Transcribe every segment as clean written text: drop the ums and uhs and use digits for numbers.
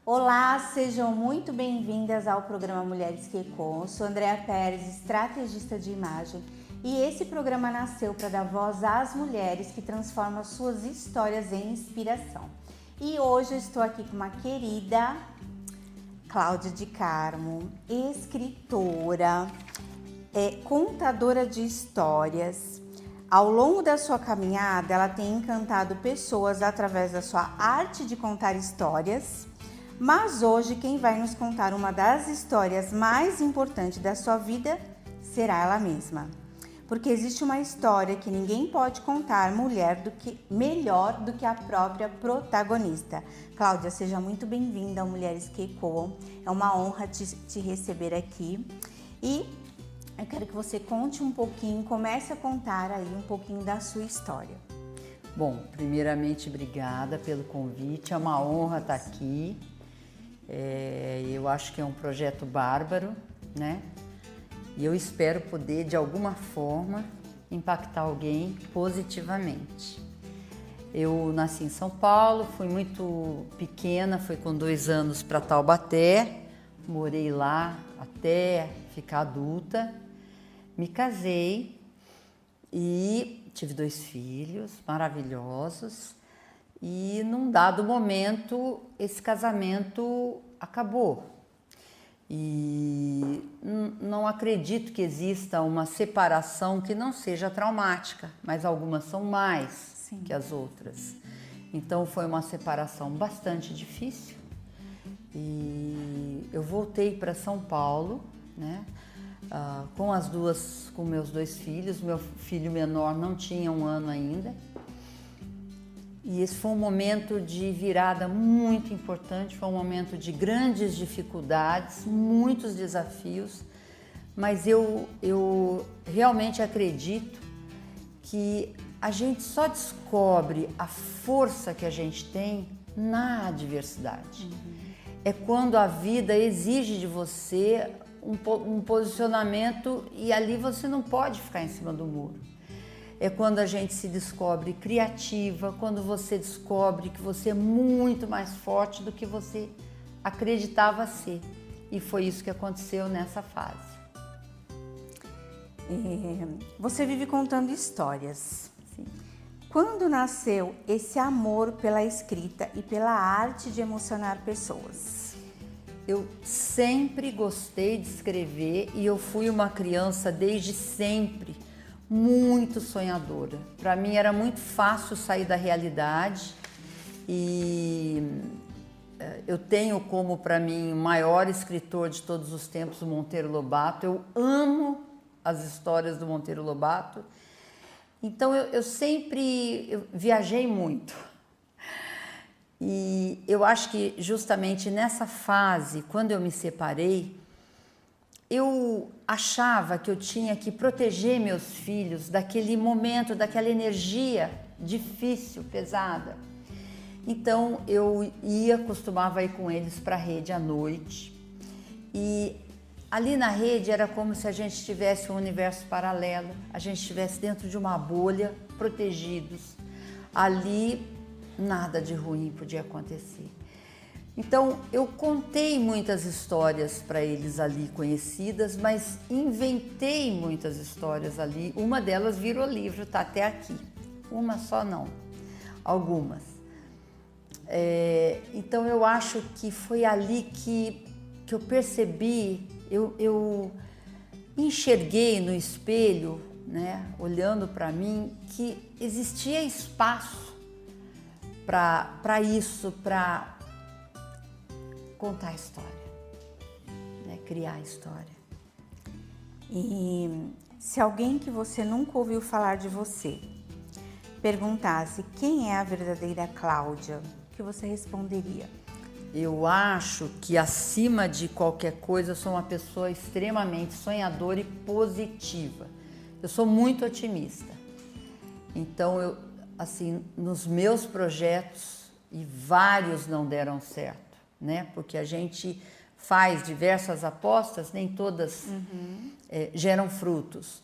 Olá, sejam muito bem-vindas ao programa Mulheres que Ecoam. Sou Andréa Pérez, estrategista de imagem, e esse programa nasceu para dar voz às mulheres que transformam suas histórias em inspiração. E hoje eu estou aqui com uma querida Cláudia de Carmo, escritora, contadora de histórias. Ao longo da sua caminhada, ela tem encantado pessoas através da sua arte de contar histórias. Mas hoje quem vai nos contar uma das histórias mais importantes da sua vida será ela mesma. Porque existe uma história que ninguém pode contar melhor do que a própria protagonista. Cláudia, seja muito bem-vinda ao Mulheres que Ecoam. É uma honra te receber aqui. E eu quero que você conte um pouquinho, comece a contar aí um pouquinho da sua história. Bom, primeiramente, obrigada pelo convite. É uma honra estar aqui. Eu acho que é um projeto bárbaro, né? E eu espero poder, de alguma forma, impactar alguém positivamente. Eu nasci em São Paulo, fui muito pequena, fui com 2 anos para Taubaté, morei lá até ficar adulta, me casei e tive 2 filhos maravilhosos. E num dado momento esse casamento acabou. E não acredito que exista uma separação que não seja traumática, mas algumas são mais Sim. que as outras. Então foi uma separação bastante difícil. E eu voltei para São Paulo, né? Com meus 2 filhos. Meu filho menor não tinha 1 ano ainda. E esse foi um momento de virada muito importante, foi um momento de grandes dificuldades, muitos desafios, mas eu realmente acredito que a gente só descobre a força que a gente tem na adversidade. É quando a vida exige de você um posicionamento e ali você não pode ficar em cima do muro. É quando a gente se descobre criativa, quando você descobre que você é muito mais forte do que você acreditava ser. E foi isso que aconteceu nessa fase. Você vive contando histórias. Sim. Quando nasceu esse amor pela escrita e pela arte de emocionar pessoas? Eu sempre gostei de escrever e eu fui uma criança desde sempre muito sonhadora. Para mim era muito fácil sair da realidade e eu tenho como, para mim, o maior escritor de todos os tempos, o Monteiro Lobato. Eu amo as histórias do Monteiro Lobato. Então eu sempre viajei muito. E eu acho que justamente nessa fase, quando eu me separei, eu achava que eu tinha que proteger meus filhos daquele momento, daquela energia difícil, pesada. Então eu costumava ir com eles para a rede à noite. E ali na rede era como se a gente tivesse um universo paralelo, a gente estivesse dentro de uma bolha, protegidos. Ali nada de ruim podia acontecer. Então, eu contei muitas histórias para eles ali conhecidas, mas inventei muitas histórias ali. Uma delas virou livro, está até aqui. Uma só não, algumas. Então, eu acho que foi ali que eu percebi, eu enxerguei no espelho, né, olhando para mim, que existia espaço para isso, para contar a história, né? Criar a história. E se alguém que você nunca ouviu falar de você perguntasse quem é a verdadeira Cláudia, o que você responderia? Eu acho que, acima de qualquer coisa, eu sou uma pessoa extremamente sonhadora e positiva. Eu sou muito otimista. Então, nos meus projetos, e vários não deram certo, né? Porque a gente faz diversas apostas, nem todas geram frutos,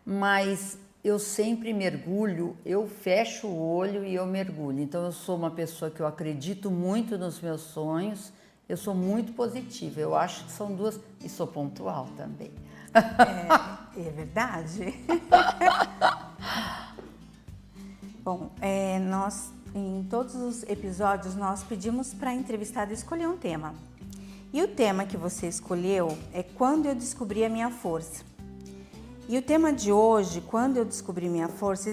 mas eu sempre mergulho, eu fecho o olho e eu mergulho. Então eu sou uma pessoa que eu acredito muito nos meus sonhos, Eu sou muito positiva, eu acho que são duas, e sou pontual também. É verdade. Bom, nós, em todos os episódios, nós pedimos para a entrevistada escolher um tema. E o tema que você escolheu é Quando eu descobri a minha força. E o tema de hoje, Quando eu descobri minha força,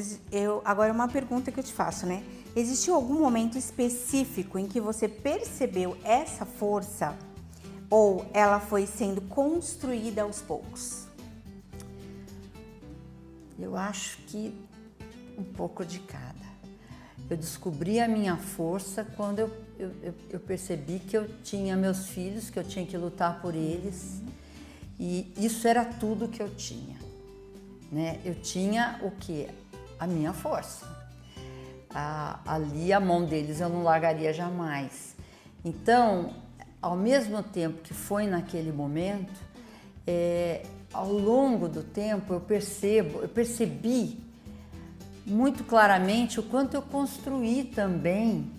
agora é uma pergunta que eu te faço, né? Existiu algum momento específico em que você percebeu essa força ou ela foi sendo construída aos poucos? Eu acho que um pouco de cada. Eu descobri a minha força quando eu percebi que eu tinha meus filhos, que eu tinha que lutar por eles, e isso era tudo que eu tinha, né? Eu tinha o quê? A minha força. Ali a mão deles eu não largaria jamais. Então, ao mesmo tempo que foi naquele momento, ao longo do tempo eu percebi muito claramente o quanto eu construí também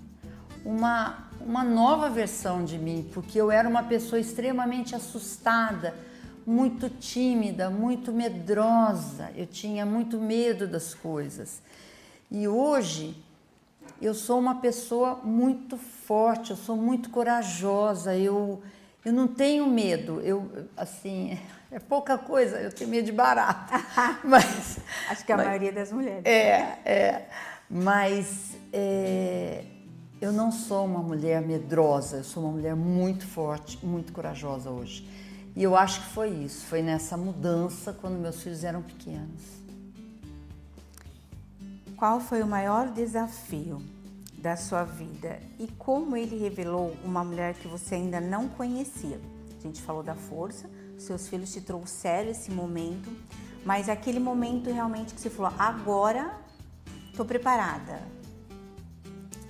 uma nova versão de mim, porque eu era uma pessoa extremamente assustada, muito tímida, muito medrosa, eu tinha muito medo das coisas. E hoje eu sou uma pessoa muito forte, eu sou muito corajosa, eu não tenho medo, assim, é pouca coisa, eu tenho medo de barata. Mas, acho que a maioria das mulheres. Mas eu não sou uma mulher medrosa, eu sou uma mulher muito forte, muito corajosa hoje. E eu acho que foi isso, foi nessa mudança quando meus filhos eram pequenos. Qual foi o maior desafio da sua vida e como ele revelou uma mulher que você ainda não conhecia? A gente falou da força, seus filhos te trouxeram esse momento, mas aquele momento realmente que você falou, agora estou preparada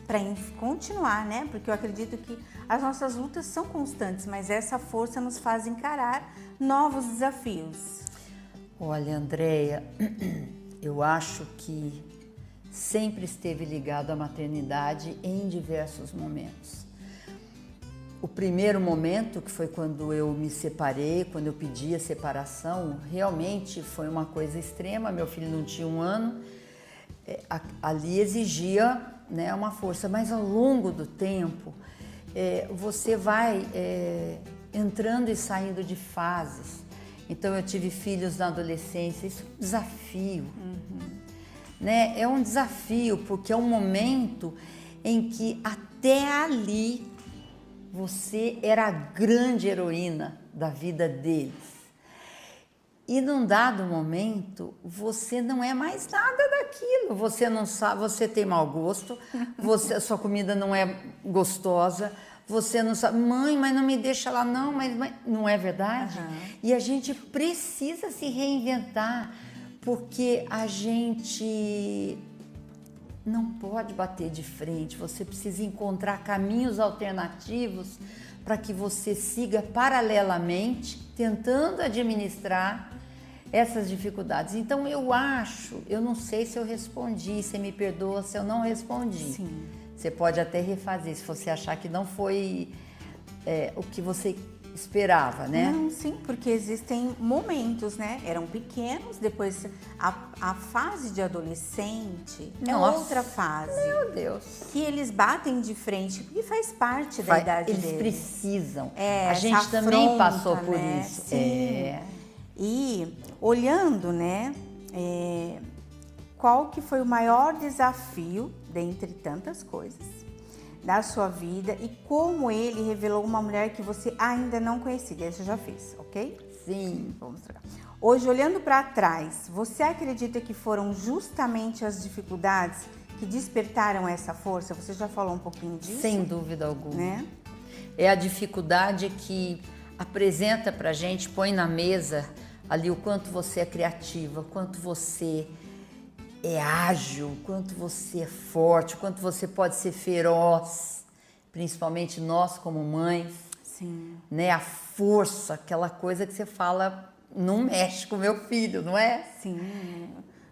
para continuar, né? Porque eu acredito que as nossas lutas são constantes, mas essa força nos faz encarar novos desafios. Olha, Andréia, eu acho que sempre esteve ligado à maternidade em diversos momentos. O primeiro momento, que foi quando eu me separei, quando eu pedi a separação, realmente foi uma coisa extrema, meu filho não tinha 1 ano, ali exigia, né, uma força, mas ao longo do tempo você vai entrando e saindo de fases. Então eu tive filhos na adolescência, isso é um desafio. Né? É um desafio, porque é um momento em que até ali você era a grande heroína da vida deles. E num dado momento, você não é mais nada daquilo. Você não sabe, você tem mau gosto, a sua comida não é gostosa, você não sabe, mãe, mas não me deixa lá, não, mas não é verdade? E a gente precisa se reinventar. Porque a gente não pode bater de frente, você precisa encontrar caminhos alternativos para que você siga paralelamente tentando administrar essas dificuldades. Então eu não sei se eu respondi, você me perdoa se eu não respondi. Sim. Você pode até refazer se você achar que não foi o que você esperava, né? Não, sim, porque existem momentos, né? Eram pequenos, depois a fase de adolescente é outra fase. Meu Deus. Que eles batem de frente, porque faz parte da idade deles. Eles precisam. A gente também passou por isso. Sim. E olhando, né? Qual que foi o maior desafio, dentre tantas coisas, da sua vida e como ele revelou uma mulher que você ainda não conhecia. Isso eu já fiz, ok? Sim. Vamos trocar. Hoje, olhando para trás, você acredita que foram justamente as dificuldades que despertaram essa força? Você já falou um pouquinho disso? Sem dúvida alguma. Né? É a dificuldade que apresenta pra gente, põe na mesa ali o quanto você é criativa, o quanto você é ágil, o quanto você é forte, o quanto você pode ser feroz, principalmente nós como mães. Sim. Né? A força, aquela coisa que você fala, não mexe com meu filho, não é? Sim.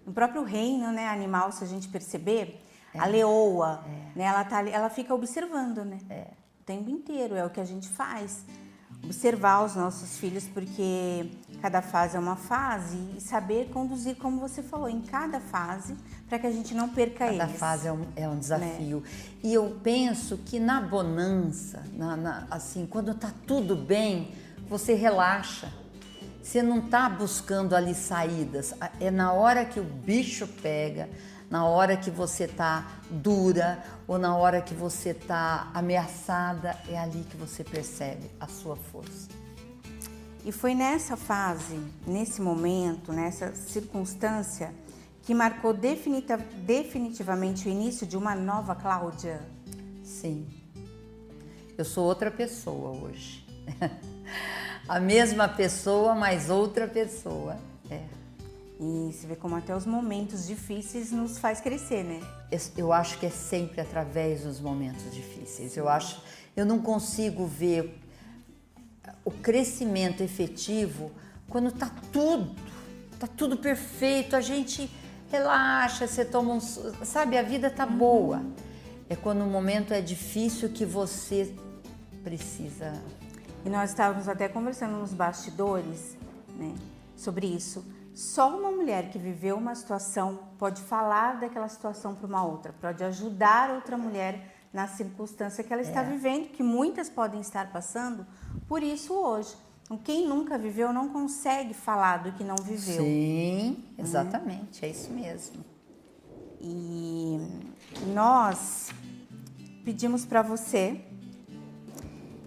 No próprio reino, né, animal, se a gente perceber, a leoa, né, ela fica observando, né? o tempo inteiro, é o que a gente faz. Observar os nossos filhos, porque cada fase é uma fase, e saber conduzir, como você falou, em cada fase, para que a gente não perca eles. Cada fase é um desafio. Né? E eu penso que na bonança, assim, quando tá tudo bem, você relaxa. Você não tá buscando ali saídas. É na hora que o bicho pega, na hora que você tá dura ou na hora que você tá ameaçada, é ali que você percebe a sua força. E foi nessa fase, nesse momento, nessa circunstância, que marcou definitivamente o início de uma nova Cláudia? Sim. Eu sou outra pessoa hoje. A mesma pessoa, mas outra pessoa. E você vê como até os momentos difíceis nos faz crescer, né? Eu acho que é sempre através dos momentos difíceis. Eu não consigo ver o crescimento efetivo quando tá tudo perfeito, a gente relaxa, você toma sabe, a vida tá boa. É quando o momento é difícil que você precisa. E nós estávamos até conversando nos bastidores, né, sobre isso. Só uma mulher que viveu uma situação pode falar daquela situação para uma outra, pode ajudar outra mulher na circunstância que ela está vivendo, que muitas podem estar passando por isso hoje. Então, quem nunca viveu não consegue falar do que não viveu. Sim, exatamente, é isso mesmo. E nós pedimos para você,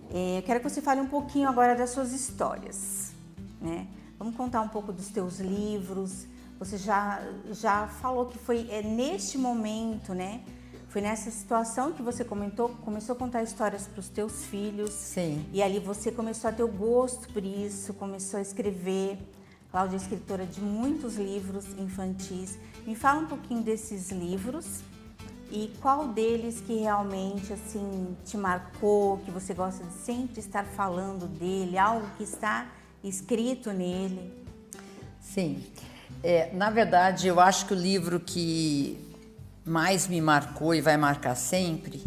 eu quero que você fale um pouquinho agora das suas histórias, né? Vamos contar um pouco dos teus livros. Você já falou que foi neste momento, né? Foi nessa situação que você começou a contar histórias para os teus filhos. Sim. E ali você começou a ter o gosto por isso, começou a escrever. Cláudia é escritora de muitos livros infantis. Me fala um pouquinho desses livros e qual deles que realmente assim te marcou, que você gosta de sempre estar falando dele, algo que está escrito nele. Sim, na verdade eu acho que o livro que mais me marcou e vai marcar sempre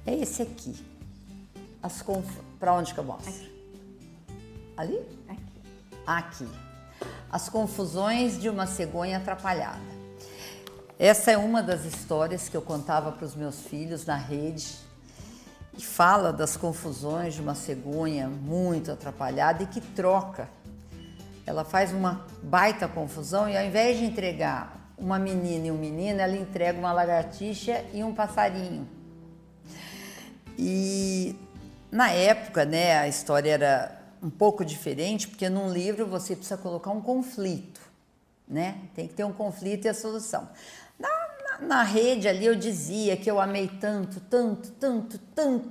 é esse aqui. Para onde que eu mostro? Aqui. Ali? Aqui. As confusões de uma cegonha atrapalhada. Essa é uma das histórias que eu contava para os meus filhos na rede. E fala das confusões de uma cegonha muito atrapalhada e que troca. Ela faz uma baita confusão e ao invés de entregar uma menina e um menino, ela entrega uma lagartixa e um passarinho. E na época, né, a história era um pouco diferente, porque num livro você precisa colocar um conflito, né? Tem que ter um conflito e a solução. Na rede ali eu dizia que eu amei tanto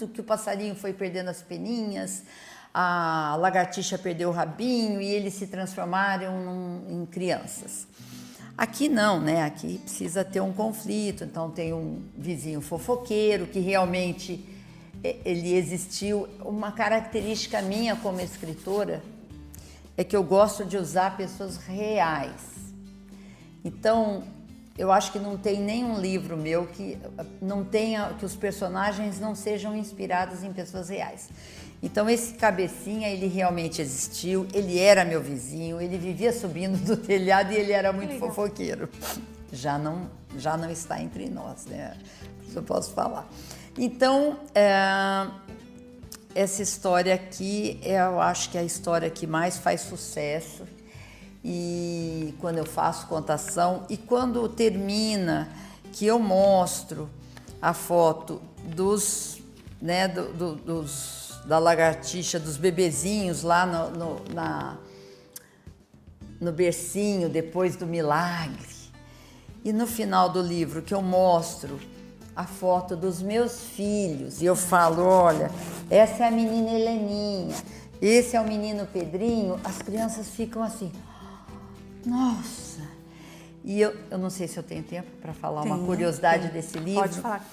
que o passarinho foi perdendo as peninhas, a lagartixa perdeu o rabinho e eles se transformaram em crianças. Aqui não, né? Aqui precisa ter um conflito, então tem um vizinho fofoqueiro que realmente ele existiu. Uma característica minha como escritora é que eu gosto de usar pessoas reais. Então, eu acho que não tem nenhum livro meu que não tenha, que os personagens não sejam inspirados em pessoas reais. Então esse cabecinha, ele realmente existiu, ele era meu vizinho, ele vivia subindo do telhado e ele era muito fofoqueiro. Já não está entre nós, né? Isso eu posso falar. Então, essa história aqui, eu acho que é a história que mais faz sucesso. E quando eu faço contação e quando termina, que eu mostro a foto da lagartixa, dos bebezinhos lá no bercinho depois do milagre. E no final do livro que eu mostro a foto dos meus filhos e eu falo, olha, essa é a menina Heleninha, esse é o menino Pedrinho, as crianças ficam assim, nossa! E eu não sei se eu tenho tempo para falar uma curiosidade desse livro. Pode falar.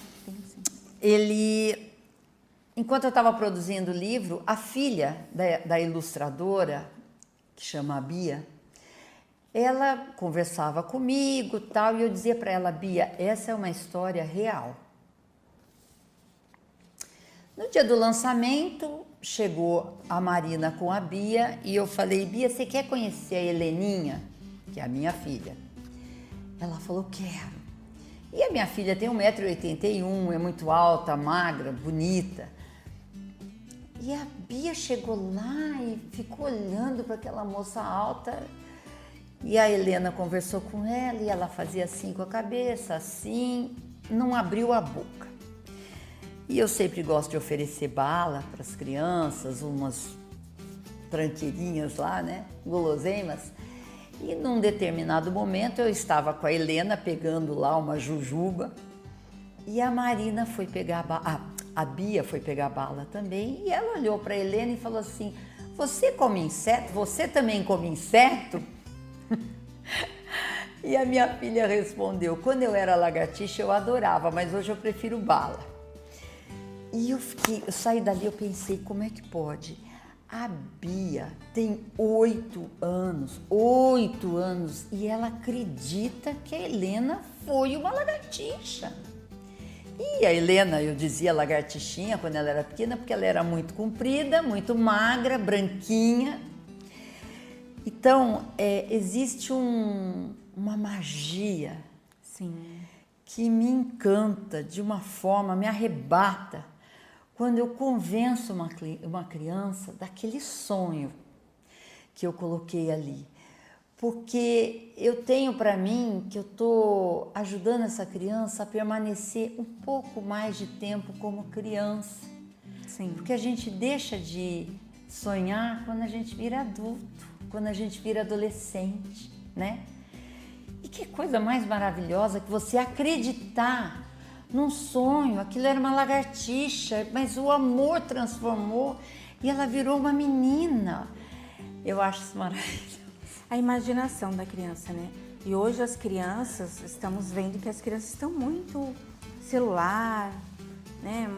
Enquanto eu estava produzindo o livro, a filha da ilustradora, que chama a Bia, ela conversava comigo tal, e eu dizia para ela, Bia, essa é uma história real. No dia do lançamento, chegou a Marina com a Bia e eu falei, Bia, você quer conhecer a Heleninha, que é a minha filha? Ela falou, quero. E a minha filha tem 1,81 m, é muito alta, magra, bonita. E a Bia chegou lá e ficou olhando para aquela moça alta. E a Helena conversou com ela e ela fazia assim com a cabeça, assim, não abriu a boca. E eu sempre gosto de oferecer bala para as crianças, umas tranqueirinhas lá, né, guloseimas. E num determinado momento eu estava com a Helena pegando lá uma jujuba e a Marina foi pegar a bala, a Bia foi pegar a bala também e ela olhou para a Helena e falou assim, você come inseto? Você também come inseto? E a minha filha respondeu, quando eu era lagartixa eu adorava, mas hoje eu prefiro bala. E eu saí dali, eu pensei, como é que pode? A Bia tem 8 anos, e ela acredita que a Helena foi uma lagartixa. E a Helena, eu dizia lagartixinha quando ela era pequena, porque ela era muito comprida, muito magra, branquinha. Então, existe uma magia, Sim, que me encanta de uma forma, me arrebata, quando eu convenço uma criança daquele sonho que eu coloquei ali. Porque eu tenho para mim que eu estou ajudando essa criança a permanecer um pouco mais de tempo como criança. sim. Porque a gente deixa de sonhar quando a gente vira adulto, quando a gente vira adolescente, né? E que coisa mais maravilhosa que você acreditar num sonho. Aquilo era uma lagartixa, mas o amor transformou e ela virou uma menina. Eu acho isso maravilhoso. A imaginação da criança, né? E hoje as crianças, estamos vendo que as crianças estão muito celular, né?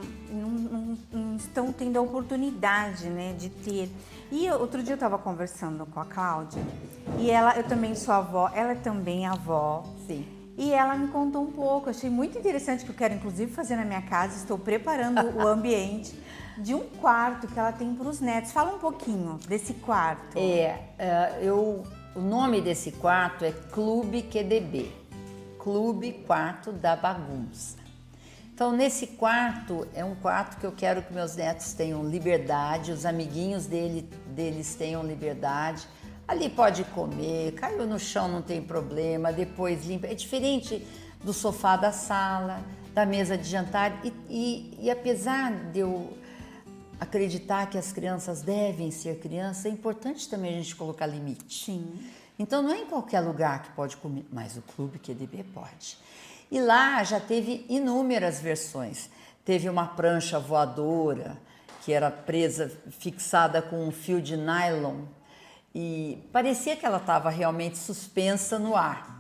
Não estão tendo a oportunidade, né, de ter. E outro dia eu estava conversando com a Cláudia e eu também sou avó, ela é também avó. Sim. E ela me contou um pouco, achei muito interessante, que eu quero inclusive fazer na minha casa, estou preparando o ambiente de um quarto que ela tem para os netos. Fala um pouquinho desse quarto. O nome desse quarto é Clube QDB, Clube Quarto da Bagunça. Então, nesse quarto, é um quarto que eu quero que meus netos tenham liberdade, os amiguinhos deles tenham liberdade. Ali pode comer, caiu no chão, não tem problema, depois limpa. É diferente do sofá da sala, da mesa de jantar. E apesar de eu acreditar que as crianças devem ser crianças, é importante também a gente colocar limite. Sim. Então, não é em qualquer lugar que pode comer, mas o Clube QDB pode. E lá já teve inúmeras versões. Teve uma prancha voadora, que era fixada com um fio de nylon, e parecia que ela estava realmente suspensa no ar.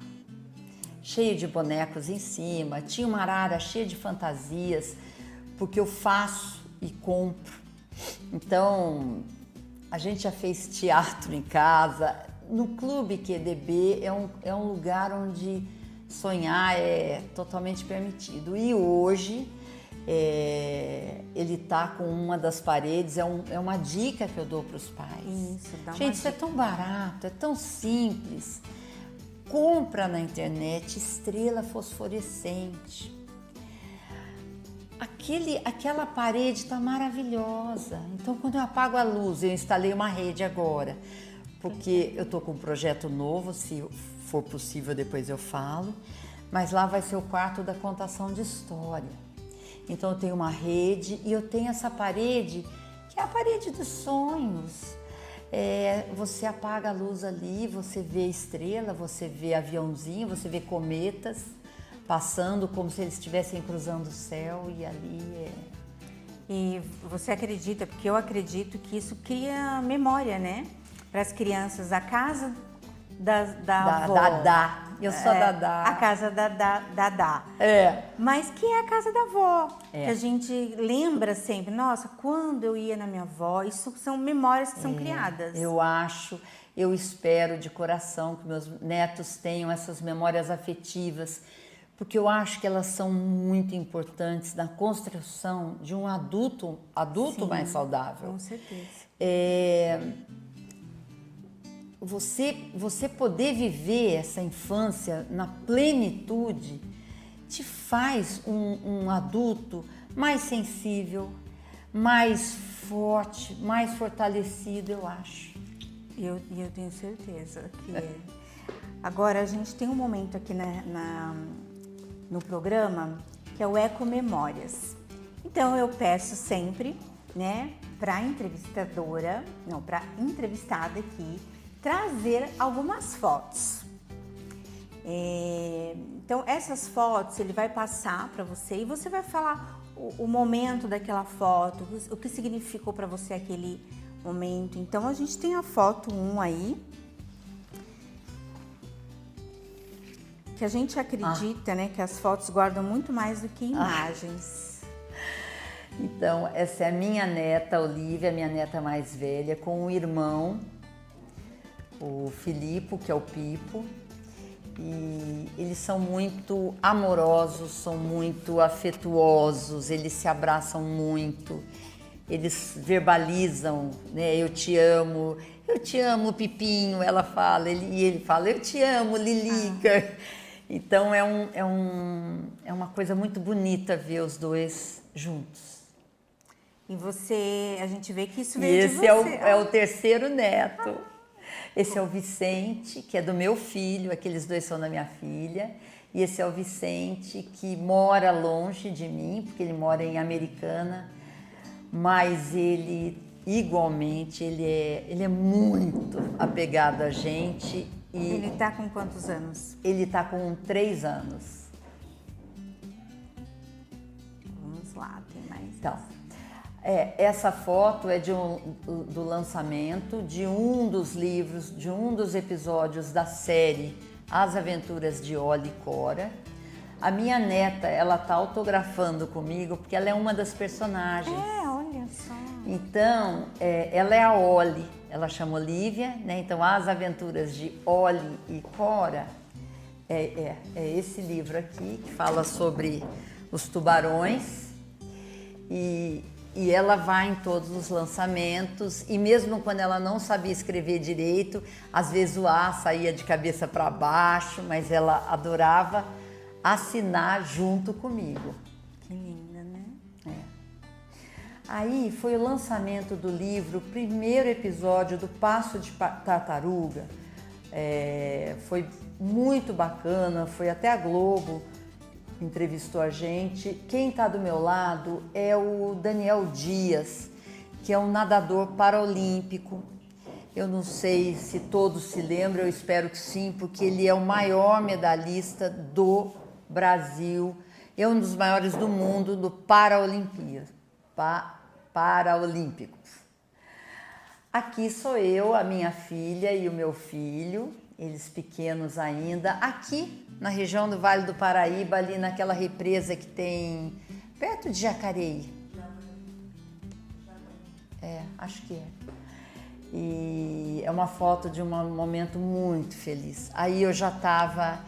Cheio de bonecos em cima, tinha uma arara cheia de fantasias, porque eu faço e compro. Então, a gente já fez teatro em casa. No Clube QDB é um lugar onde sonhar é totalmente permitido. E hoje ele está com uma das paredes, é uma dica que eu dou para os pais. Isso, dá uma Gente, isso é dica. tão barato, é tão simples. Compra na internet estrela fosforescente. Aquela parede está maravilhosa. Então, quando eu apago a luz, eu instalei uma rede agora, porque eu estou com um projeto novo, se for possível depois eu falo, mas lá vai ser o quarto da contação de história. Então eu tenho uma rede e eu tenho essa parede, que é a parede dos sonhos. Você apaga a luz ali, você vê estrela, você vê aviãozinho, você vê cometas passando como se eles estivessem cruzando o céu, e ali E você acredita, porque eu acredito que isso cria memória, né? Para as crianças, a casa da avó. Dadá. Eu sou Dadá. A casa da Dadá. Mas que é a casa da avó. Que a gente lembra sempre. Nossa, quando eu ia na minha avó, isso são memórias que são criadas. Eu espero de coração que meus netos tenham essas memórias afetivas, porque eu acho que elas são muito importantes na construção de um adulto Sim, mais saudável. com certeza. Você poder viver essa infância na plenitude te faz um adulto mais sensível, mais forte, mais fortalecido, eu acho. E eu tenho certeza que é. Agora, a gente tem um momento aqui no programa que é o Eco Memórias. Então, eu peço sempre, né, para a entrevistada aqui, trazer algumas fotos. Então, essas fotos ele vai passar para você e você vai falar o momento daquela foto, o que significou para você aquele momento. Então, a gente tem a foto 1 aí, que a gente acredita, né, que as fotos guardam muito mais do que imagens. Então, essa é a minha neta, Olivia, minha neta mais velha, com um irmão, o Filipe, que é o Pipo. E eles são muito amorosos, são muito afetuosos, eles se abraçam muito, eles verbalizam, né? Eu te amo, Pipinho, ela fala, e ele fala, eu te amo, Lilica. Então é uma coisa muito bonita ver os dois juntos. E a gente vê que isso E veio de esse você. é o terceiro neto. Esse é o Vicente, que é do meu filho, aqueles dois são da minha filha. E esse é o Vicente, que mora longe de mim, porque ele mora em Americana. Mas ele, igualmente, ele é muito apegado a gente. E Ele tá com quantos anos? ele tá com 3 anos. Vamos lá, tem mais. Então, essa foto é do lançamento de um dos livros, de um dos episódios da série As Aventuras de Oli e Cora. A minha neta, ela tá autografando comigo porque ela é uma das personagens. Olha só. Então, ela é a Oli, ela chama Olivia, né? Então, As Aventuras de Oli e Cora é esse livro aqui que fala sobre os tubarões e ela vai em todos os lançamentos e mesmo quando ela não sabia escrever direito, às vezes o A saía de cabeça para baixo, mas ela adorava assinar junto comigo. Que linda, né? Aí foi o lançamento do livro, o primeiro episódio do Passo de Tartaruga. Foi muito bacana, foi até a Globo, entrevistou a gente. Quem está do meu lado é o Daniel Dias, que é um nadador paraolímpico. Eu não sei se todos se lembram, eu espero que sim, porque ele é o maior medalhista do Brasil, é um dos maiores do mundo do Paraolímpicos. Aqui sou eu, a minha filha e o meu filho, eles pequenos ainda, aqui na região do Vale do Paraíba, ali naquela represa que tem perto de Jacareí. Acho que é. E é uma foto de um momento muito feliz. Aí eu já estava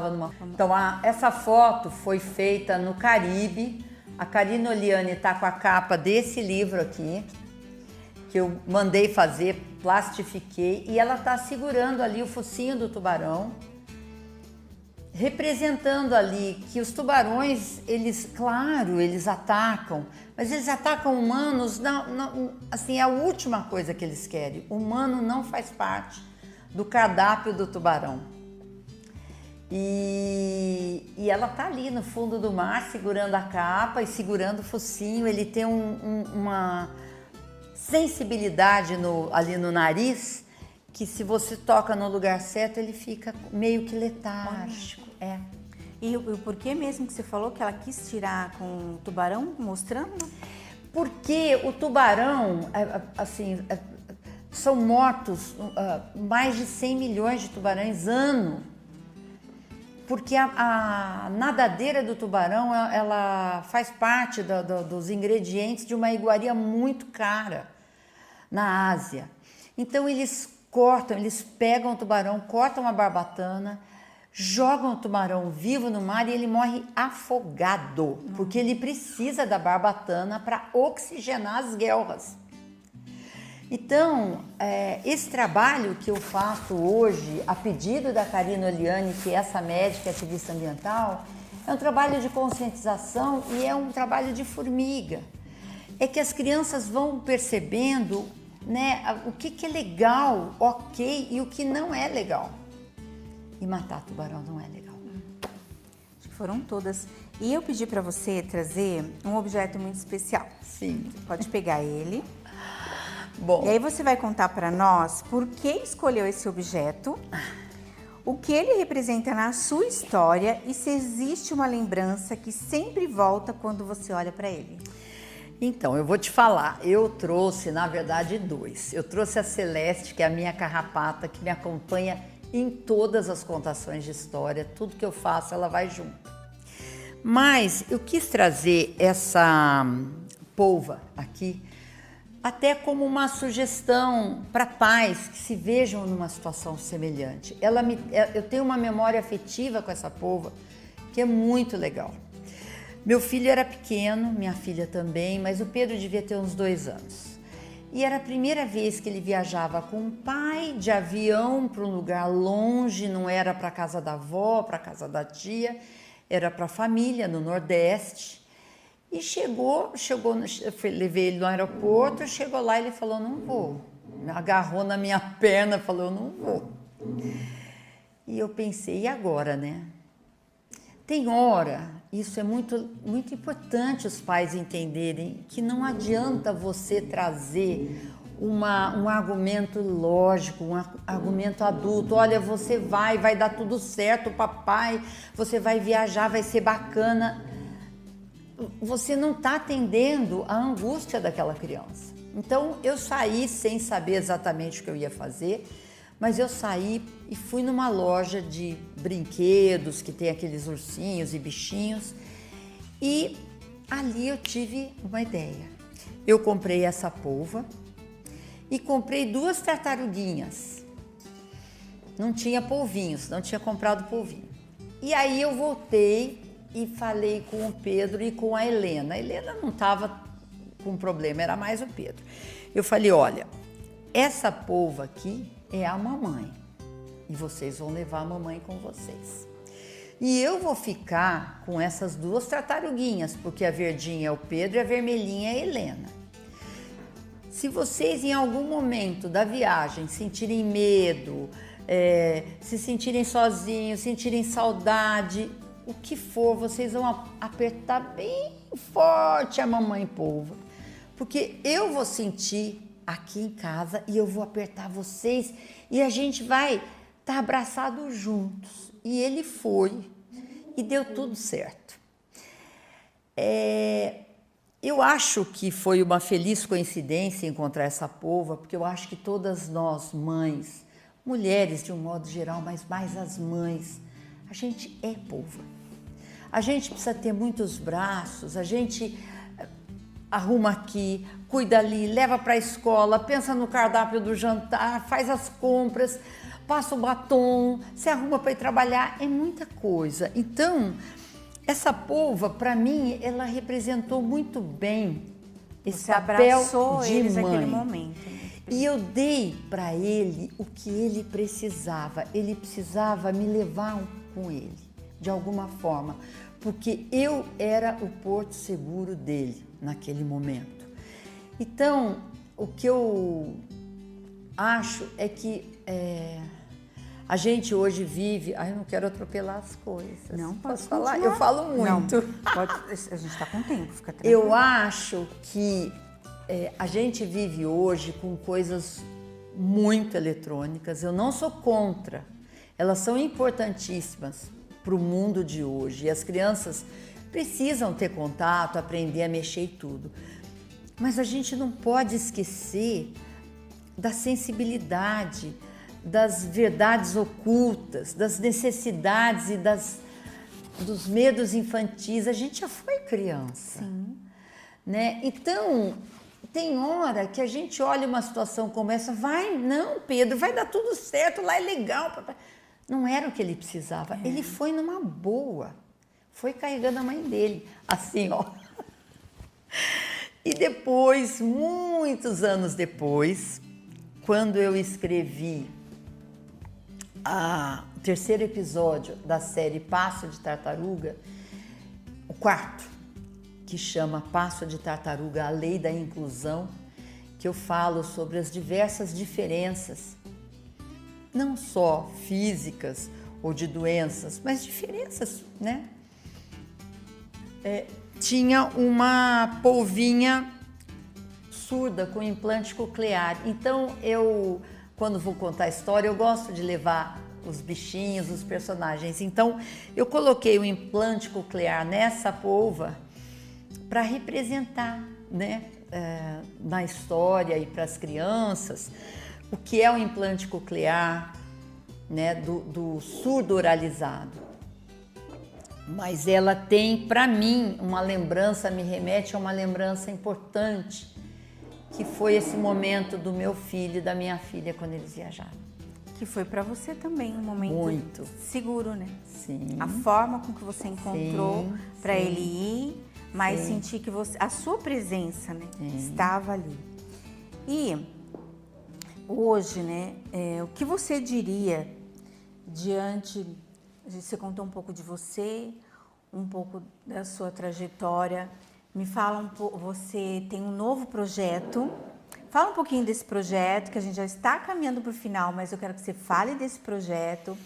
numa... Então, essa foto foi feita no Caribe. A Karina Oliane está com a capa desse livro aqui, que eu mandei fazer, plastifiquei, e ela está segurando ali o focinho do tubarão, representando ali que os tubarões, eles atacam, mas eles atacam humanos, assim, é a última coisa que eles querem. O humano não faz parte do cardápio do tubarão. E ela tá ali no fundo do mar, segurando a capa e segurando o focinho. Ele tem uma sensibilidade ali no nariz, que se você toca no lugar certo, ele fica meio que letárgico. E por que mesmo que você falou que ela quis tirar com o tubarão, mostrando? Porque o tubarão, são mortos mais de 100 milhões de tubarões ano. Porque a nadadeira do tubarão, ela faz parte dos ingredientes de uma iguaria muito cara na Ásia. Então eles pegam o tubarão, cortam a barbatana, jogam o tubarão vivo no mar e ele morre afogado, porque ele precisa da barbatana para oxigenar as guelras. Então, esse trabalho que eu faço hoje, a pedido da Karina Oliani, que é essa médica ativista ambiental, é um trabalho de conscientização e é um trabalho de formiga. É que as crianças vão percebendo, né, o que é legal, ok, e o que não é legal. E matar tubarão não é legal. Acho que foram todas. E eu pedi para você trazer um objeto muito especial. Sim. Pode pegar ele. Bom. E aí você vai contar para nós por que escolheu esse objeto, o que ele representa na sua história e se existe uma lembrança que sempre volta quando você olha para ele. Então, eu vou te falar, eu trouxe, na verdade, 2. Eu trouxe a Celeste, que é a minha carrapata, que me acompanha em todas as contações de história, tudo que eu faço, ela vai junto. Mas eu quis trazer essa polva aqui, até como uma sugestão para pais que se vejam numa situação semelhante. Eu tenho uma memória afetiva com essa polva, que é muito legal. Meu filho era pequeno, minha filha também, mas o Pedro devia ter uns 2 anos. E era a primeira vez que ele viajava com o pai de avião para um lugar longe, não era para a casa da avó, para a casa da tia, era para a família, no Nordeste. E levei ele no aeroporto, chegou lá e ele falou, não vou. Me agarrou na minha perna, falou, não vou. E eu pensei, e agora, né? Tem hora, isso é muito, muito importante os pais entenderem, que não adianta você trazer um argumento lógico, um argumento adulto. Olha, você vai dar tudo certo, papai, você vai viajar, vai ser bacana. Você não está atendendo a angústia daquela criança. Então, eu saí sem saber exatamente o que eu ia fazer, mas eu saí e fui numa loja de brinquedos, que tem aqueles ursinhos e bichinhos, e ali eu tive uma ideia. Eu comprei essa polva e comprei 2 tartaruguinhas. Não tinha polvinhos, não tinha comprado polvinho. E aí eu voltei e falei com o Pedro e com a Helena. A Helena não estava com problema, era mais o Pedro. Eu falei, olha, essa polva aqui é a mamãe e vocês vão levar a mamãe com vocês. E eu vou ficar com essas 2 tartaruguinhas, porque a verdinha é o Pedro e a vermelhinha é a Helena. Se vocês em algum momento da viagem sentirem medo, se sentirem sozinhos, sentirem saudade, o que for, vocês vão apertar bem forte a mamãe polva, porque eu vou sentir aqui em casa e eu vou apertar vocês e a gente vai estar abraçados juntos. E ele foi e deu tudo certo. Eu acho que foi uma feliz coincidência encontrar essa polva, porque eu acho que todas nós mães, mulheres de um modo geral, mas mais as mães, a gente é polva. A gente precisa ter muitos braços, a gente arruma aqui, cuida ali, leva para a escola, pensa no cardápio do jantar, faz as compras, passa o batom, se arruma para ir trabalhar, é muita coisa. Então, essa polva, para mim, ela representou muito bem esse Você papel abraçou de eles mãe. naquele momento. E eu dei para ele o que ele precisava. Ele precisava me levar com ele, de alguma forma, porque eu era o porto seguro dele naquele momento. Então, o que eu acho é que a gente hoje vive... eu não quero atropelar as coisas. Não, posso falar? Eu falo muito. Não, a gente está com tempo, fica tranquilo. Eu acho que a gente vive hoje com coisas muito eletrônicas. Eu não sou contra. Elas são importantíssimas para o mundo de hoje. E as crianças precisam ter contato, aprender a mexer e tudo. Mas a gente não pode esquecer da sensibilidade, das verdades ocultas, das necessidades e dos medos infantis. A gente já foi criança. Sim. Né? Então, tem hora que a gente olha uma situação como essa, não, Pedro, vai dar tudo certo, lá é legal. Não era o que ele precisava. Ele foi numa boa. Foi carregando a mãe dele, assim, ó. E depois, muitos anos depois, quando eu escrevi o terceiro episódio da série Passo de Tartaruga, o quarto, que chama Passo de Tartaruga, a Lei da Inclusão, que eu falo sobre as diversas diferenças, não só físicas ou de doenças, mas diferenças, né? Tinha uma polvinha surda com implante coclear. Então, quando vou contar a história, eu gosto de levar os bichinhos, os personagens. Então, eu coloquei o implante coclear nessa polva para representar, né, na história e para as crianças, o que é o implante coclear, né, do surdo oralizado. Mas ela tem, para mim, uma lembrança, me remete a uma lembrança importante, que foi esse momento do meu filho e da minha filha quando eles viajaram. Que foi para você também um momento muito seguro, né? Sim. A forma com que você encontrou para ele ir, mas sentir que a sua presença, né, estava ali. E hoje, né, o que você diria diante... Você contou um pouco de você, um pouco da sua trajetória. Me fala um pouco, você tem um novo projeto. Fala um pouquinho desse projeto, que a gente já está caminhando para o final, mas eu quero que você fale desse projeto.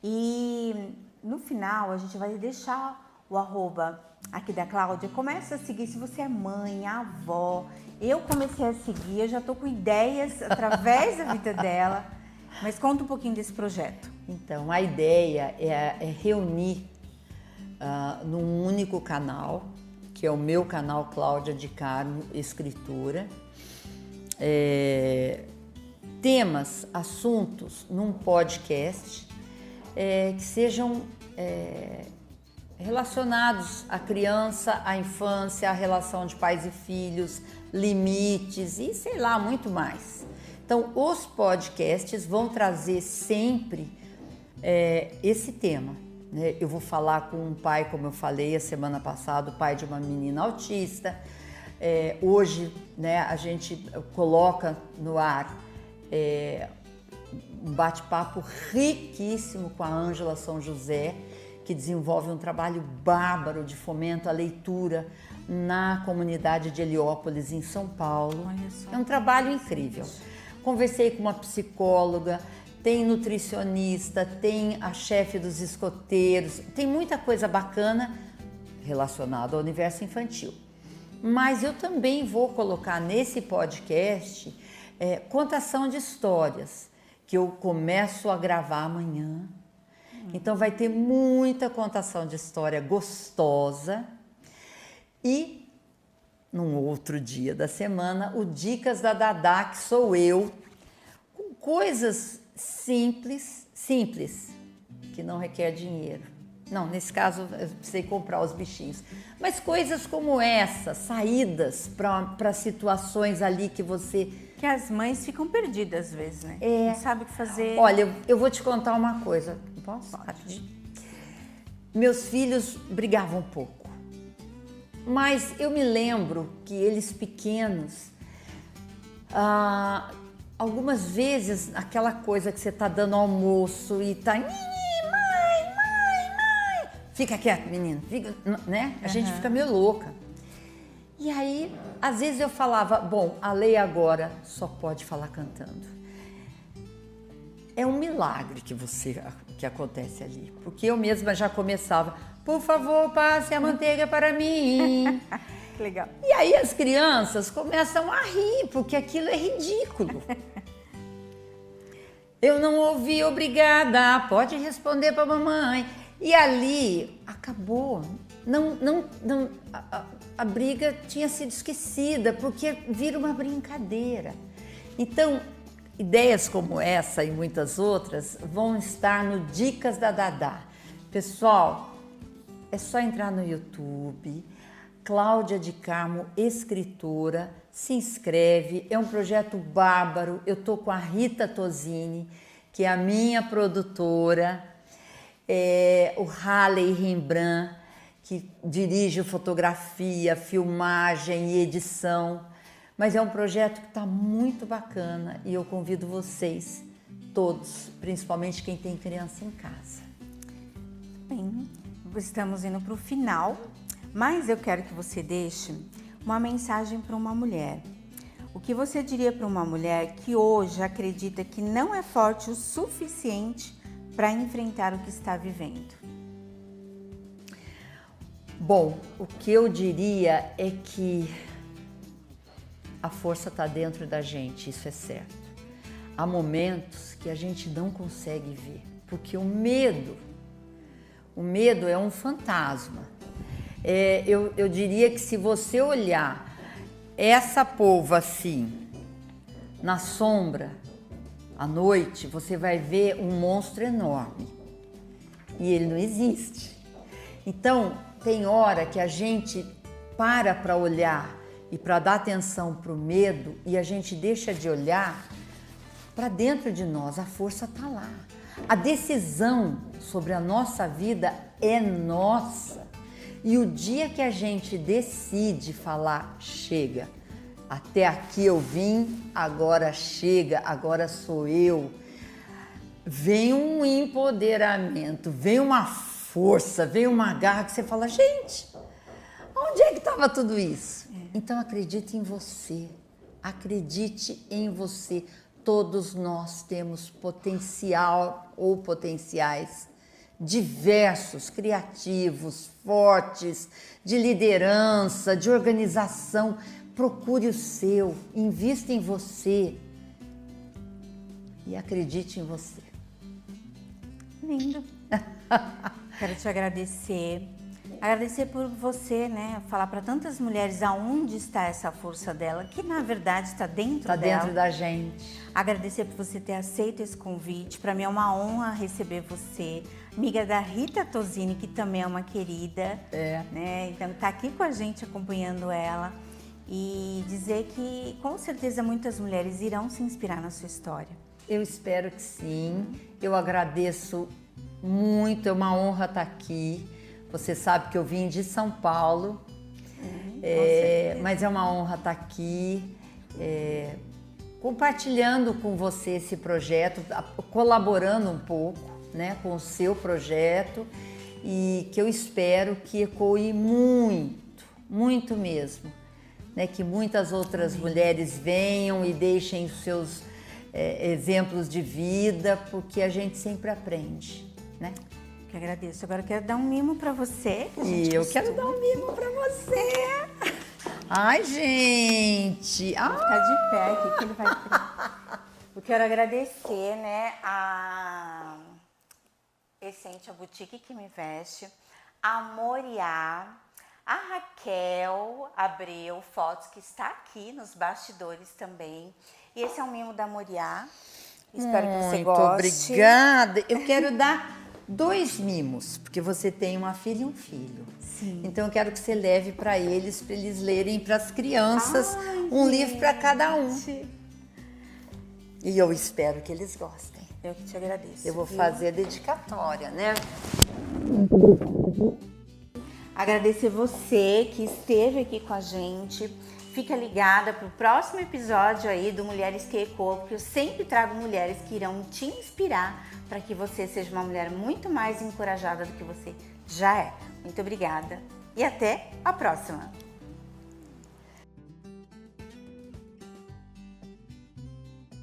E no final a gente vai deixar o @ aqui da Cláudia. Começa a seguir, se você é mãe, avó. Eu comecei a seguir, eu já estou com ideias através da vida dela. Mas conta um pouquinho desse projeto. Então, a ideia é reunir num único canal, que é o meu canal Cláudia de Carmo, escritora, temas, assuntos num podcast que sejam relacionados à criança, à infância, à relação de pais e filhos, limites e sei lá, muito mais. Então, os podcasts vão trazer sempre esse tema, né? Eu vou falar com um pai, como eu falei a semana passada, o pai de uma menina autista. Hoje, né, a gente coloca no ar um bate-papo riquíssimo com a Ângela São José, que desenvolve um trabalho bárbaro de fomento à leitura na comunidade de Heliópolis, em São Paulo. É um trabalho incrível. Conversei com uma psicóloga, tem nutricionista, tem a chefe dos escoteiros, tem muita coisa bacana relacionada ao universo infantil. Mas eu também vou colocar nesse podcast contação de histórias, que eu começo a gravar amanhã. Então vai ter muita contação de história gostosa. E num outro dia da semana, o Dicas da Dadá, que sou eu, com coisas simples, que não requer dinheiro. Não, nesse caso eu precisei comprar os bichinhos. Mas coisas como essa, saídas para situações ali que você... Que as mães ficam perdidas às vezes, né? Não sabe o que fazer. Olha, eu vou te contar uma coisa. Posso? Pode. Meus filhos brigavam um pouco. Mas eu me lembro que eles pequenos, algumas vezes, aquela coisa que você está dando almoço e está... Mãe, fica quieto, menino, fica, né? A gente fica meio louca. E aí, às vezes eu falava, bom, a Lei agora só pode falar cantando. É um milagre que acontece ali, porque eu mesma já começava, por favor, passe a manteiga para mim. Legal. E aí as crianças começam a rir, porque aquilo é ridículo. Eu não ouvi, obrigada, pode responder para a mamãe. E ali acabou. A briga tinha sido esquecida, porque vira uma brincadeira. Então, ideias como essa e muitas outras vão estar no Dicas da Dadá. Pessoal, é só entrar no YouTube, Cláudia de Carmo, escritora, se inscreve, é um projeto bárbaro. Eu tô com a Rita Tosini, que é a minha produtora, o Halley Rembrandt, que dirige fotografia, filmagem e edição. Mas é um projeto que está muito bacana e eu convido vocês todos, principalmente quem tem criança em casa. Bem, estamos indo para o final, mas eu quero que você deixe uma mensagem para uma mulher. O que você diria para uma mulher que hoje acredita que não é forte o suficiente para enfrentar o que está vivendo? Bom, o que eu diria é que a força está dentro da gente, isso é certo. Há momentos que a gente não consegue ver, porque o medo é um fantasma. Eu diria que se você olhar essa polva assim, na sombra, à noite, você vai ver um monstro enorme e ele não existe. Então, tem hora que a gente para olhar e para dar atenção para o medo e a gente deixa de olhar para dentro de nós, a força está lá. A decisão sobre a nossa vida é nossa. E o dia que a gente decide falar, chega, até aqui eu vim, agora chega, agora sou eu, vem um empoderamento, vem uma força, vem uma garra que você fala, gente, onde é que estava tudo isso? Então acredite em você, acredite em você. Todos nós temos potencial ou potenciais diversos, criativos, fortes, de liderança, de organização. Procure o seu, invista em você e acredite em você. Lindo. Quero te agradecer. Agradecer por você, né? Falar para tantas mulheres aonde está essa força dela, que na verdade está dentro dela. Está dentro da gente. Agradecer por você ter aceito esse convite. Para mim é uma honra receber você, amiga da Rita Tosini, que também é uma querida. Né? Então tá aqui com a gente acompanhando ela e dizer que com certeza muitas mulheres irão se inspirar na sua história. Eu espero que sim. Eu agradeço muito, é uma honra estar aqui. Você sabe que eu vim de São Paulo, mas é uma honra estar aqui, compartilhando com você esse projeto, colaborando um pouco, né, com o seu projeto e que eu espero que ecoe muito, muito mesmo, né, que muitas outras mulheres venham e deixem os seus exemplos de vida, porque a gente sempre aprende, né? Que agradeço. Agora eu quero dar um mimo para você. E eu quero dar um mimo para você. Ai, gente. Vou ficar de pé aqui que ele vai... Eu quero agradecer, né, a Essentia Boutique que me veste, a Moriá, a Raquel Abreu Fotos, que está aqui nos bastidores também. E esse é um mimo da Moriá. Espero que você goste. Muito obrigada. Eu quero dar 2 mimos, porque você tem uma filha e um filho. Sim. Então eu quero que você leve para eles lerem para as crianças, um livro para cada um. E eu espero que eles gostem. Eu que te agradeço. Eu vou fazer a dedicatória, né? Agradecer você que esteve aqui com a gente. Fica ligada para o próximo episódio aí do Mulheres que Ecoam, porque eu sempre trago mulheres que irão te inspirar para que você seja uma mulher muito mais encorajada do que você já é. Muito obrigada e até a próxima!